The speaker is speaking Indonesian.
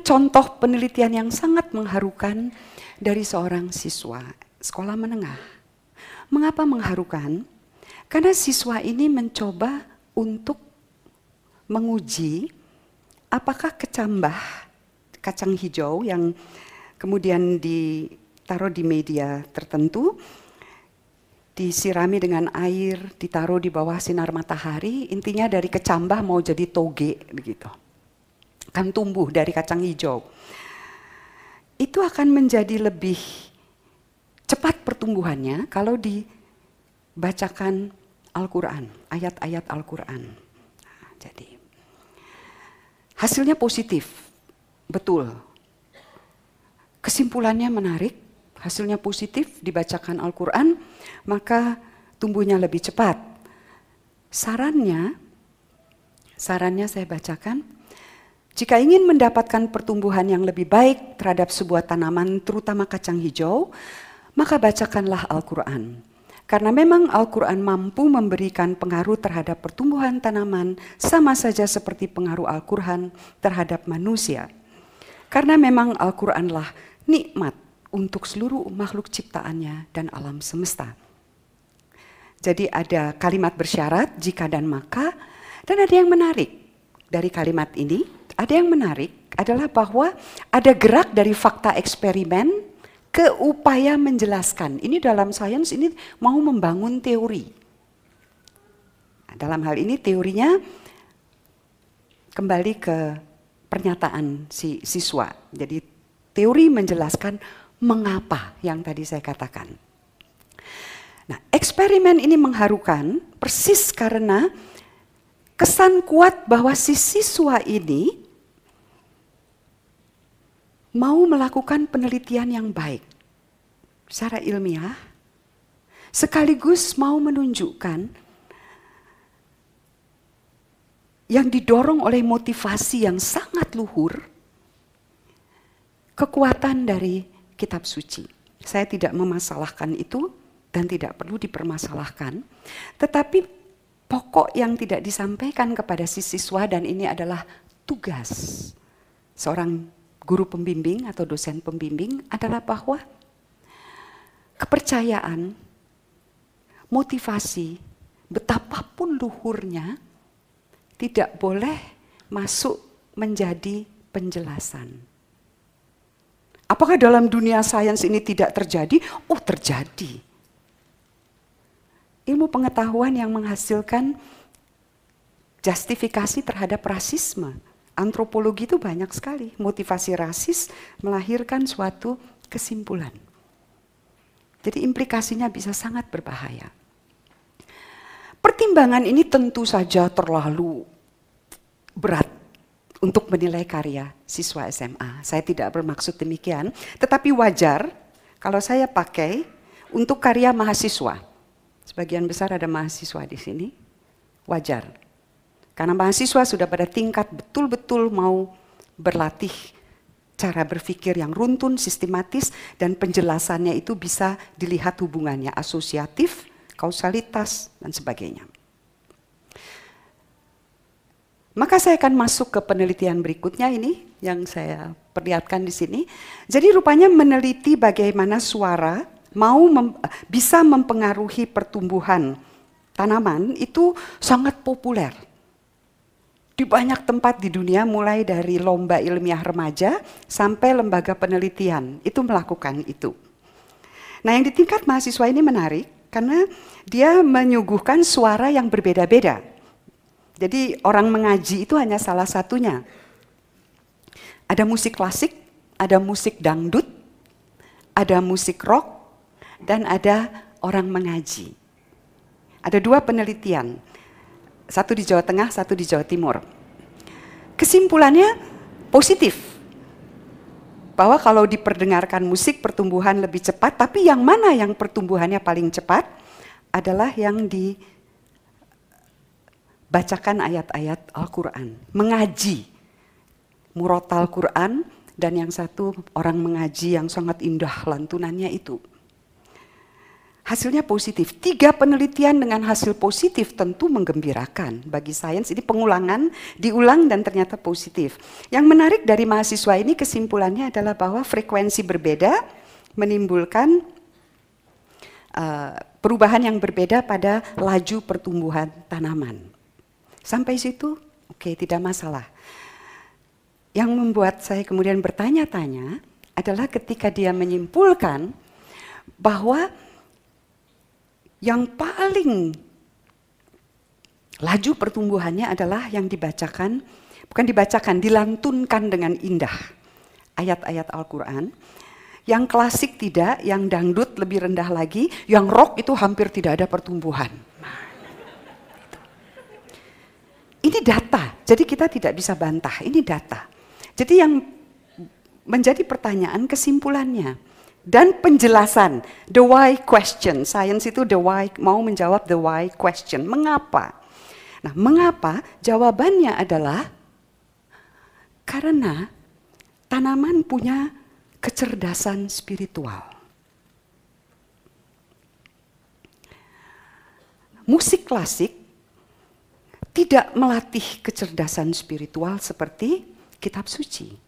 Contoh penelitian yang sangat mengharukan dari seorang siswa sekolah menengah. Mengapa mengharukan? Karena siswa ini mencoba untuk menguji apakah kacang hijau yang kemudian ditaruh di media tertentu, disirami dengan air, ditaruh di bawah sinar matahari, intinya dari kecambah mau jadi toge begitu. Akan tumbuh dari kacang hijau. Itu akan menjadi lebih cepat pertumbuhannya kalau dibacakan Al-Quran, ayat-ayat Al-Quran. Nah, jadi hasilnya positif, betul. Kesimpulannya menarik, hasilnya positif, dibacakan Al-Quran, maka tumbuhnya lebih cepat. Sarannya saya bacakan, jika ingin mendapatkan pertumbuhan yang lebih baik terhadap sebuah tanaman, terutama kacang hijau, maka bacakanlah Al-Quran. Karena memang Al-Quran mampu memberikan pengaruh terhadap pertumbuhan tanaman, sama saja seperti pengaruh Al-Quran terhadap manusia. Karena memang Al-Quranlah nikmat untuk seluruh makhluk ciptaannya dan alam semesta. Jadi ada kalimat bersyarat, jika dan maka, dan ada yang menarik dari kalimat ini. Ada yang menarik adalah bahwa ada gerak dari fakta eksperimen ke upaya menjelaskan. Ini dalam sains ini mau membangun teori. Nah, dalam hal ini teorinya kembali ke pernyataan si siswa. Jadi teori menjelaskan mengapa yang tadi saya katakan. Nah, eksperimen ini mengharukan persis karena kesan kuat bahwa si siswa ini mau melakukan penelitian yang baik secara ilmiah, sekaligus mau menunjukkan yang didorong oleh motivasi yang sangat luhur, kekuatan dari kitab suci. Saya tidak memasalahkan itu dan tidak perlu dipermasalahkan, tetapi pokok yang tidak disampaikan kepada si siswa, dan ini adalah tugas seorang guru pembimbing atau dosen pembimbing, adalah bahwa kepercayaan, motivasi, betapapun luhurnya, tidak boleh masuk menjadi penjelasan. Apakah dalam dunia sains ini tidak terjadi? Oh, terjadi. Ilmu pengetahuan yang menghasilkan justifikasi terhadap rasisme. Antropologi itu banyak sekali, motivasi rasis melahirkan suatu kesimpulan. Jadi implikasinya bisa sangat berbahaya. Pertimbangan ini tentu saja terlalu berat untuk menilai karya siswa SMA. Saya tidak bermaksud demikian, tetapi wajar kalau saya pakai untuk karya mahasiswa. Sebagian besar ada mahasiswa di sini, wajar. Karena mahasiswa sudah pada tingkat betul-betul mau berlatih cara berpikir yang runtun, sistematis, dan penjelasannya itu bisa dilihat hubungannya asosiatif, kausalitas, dan sebagainya. Maka saya akan masuk ke penelitian berikutnya ini yang saya perlihatkan di sini. Jadi rupanya meneliti bagaimana suara bisa mempengaruhi pertumbuhan tanaman itu sangat populer. Di banyak tempat di dunia, mulai dari lomba ilmiah remaja sampai lembaga penelitian, itu melakukan itu. Nah, yang di tingkat mahasiswa ini menarik karena dia menyuguhkan suara yang berbeda-beda. Jadi orang mengaji itu hanya salah satunya. Ada musik klasik, ada musik dangdut, ada musik rock, dan ada orang mengaji. Ada 2 penelitian. Satu di Jawa Tengah, satu di Jawa Timur. Kesimpulannya positif. Bahwa kalau diperdengarkan musik pertumbuhan lebih cepat, tapi yang mana yang pertumbuhannya paling cepat adalah yang dibacakan ayat-ayat Al-Quran. Mengaji murotal Quran, dan yang satu orang mengaji yang sangat indah lantunannya itu. hasilnya positif. 3 penelitian dengan hasil positif tentu menggembirakan bagi sains. Ini pengulangan, diulang dan ternyata positif. Yang menarik dari mahasiswa ini kesimpulannya adalah bahwa frekuensi berbeda menimbulkan perubahan yang berbeda pada laju pertumbuhan tanaman. Sampai situ, oke, tidak masalah. Yang membuat saya kemudian bertanya-tanya adalah ketika dia menyimpulkan bahwa yang paling laju pertumbuhannya adalah yang dibacakan, bukan dibacakan, dilantunkan dengan indah. Ayat-ayat Al-Quran. Yang klasik tidak, yang dangdut lebih rendah lagi, yang rock itu hampir tidak ada pertumbuhan. Ini data, jadi kita tidak bisa bantah, ini data. Jadi yang menjadi pertanyaan kesimpulannya. Dan penjelasan, the why question, science itu the why, mau menjawab the why question, mengapa? Nah, mengapa? Jawabannya adalah karena tanaman punya kecerdasan spiritual. Musik klasik tidak melatih kecerdasan spiritual seperti kitab suci.